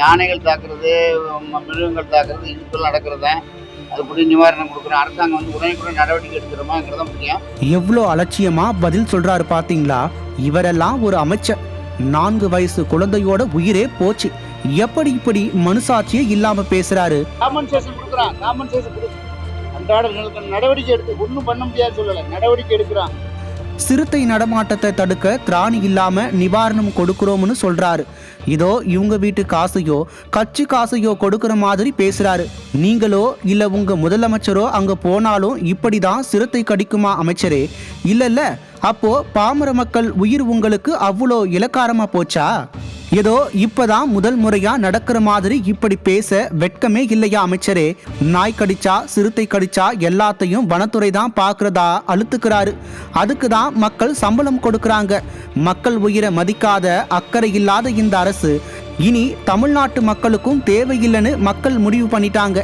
யானைகள் தாக்குறது, மிருகங்கள் தாக்குறது இதுக்குள்ள நடக்கிறது தான். அதுபடி நிவாரணம் கொடுக்குறோம். அரசாங்கம் வந்து உடனுக்குடன் நடவடிக்கை எடுத்துக்கிறோமாங்கிறது தான் முக்கியம். எவ்வளோ அலட்சியமா பதில் சொல்றாரு பாத்தீங்களா? இவரெல்லாம் ஒரு அமைச்சர். 4 வயசு குழந்தையோட உயிரே போச்சு. எப்படி இப்படி மனுசாட்சியே இல்லாம பேசுறாரு? காம்பன்சேஷன் கொடுக்குறான். காம்பன்சேஷன் கொடுக்கு அன்றாட நடவடிக்கை எடுத்து ஒன்றும் பண்ண முடியாது சொல்லலை. நடவடிக்கை எடுக்கிறான். சிறுத்தை நடமாட்டத்தை தடுக்க திராணி இல்லாம நிவாரணம் கொடுக்கிறோம்னு சொல்றாரு. இதோ இவங்க வீட்டு காசையோ கட்சி காசையோ கொடுக்கிற மாதிரி பேசுறாரு. நீங்களோ இல்ல உங்க முதலமைச்சரோ அங்க போனாலும் இப்படிதான் சிறுத்தை கடிக்குமா அமைச்சரே? இல்ல அப்போ பாமர மக்கள் உயிர் உங்களுக்கு அவ்வளோ இலக்காரமா போச்சா? ஏதோ இப்பதான் முதல் முறையா நடக்கிற மாதிரி இப்படி பேச வெட்கமே இல்லையா அமைச்சரே? நாய் கடிச்சா சிறுத்தை கடிச்சா எல்லாத்தையும் வனத்துறை தான் பார்க்கறதா அழுத்துக்கிறாரு. அதுக்கு தான் மக்கள் சம்பளம் கொடுக்கறாங்க. மக்கள் உயிரை மதிக்காத அக்கறை இல்லாத இந்த அரசு இனி தமிழ்நாட்டு மக்களுக்கும் தேவையில்லைன்னு மக்கள் முடிவு பண்ணிட்டாங்க.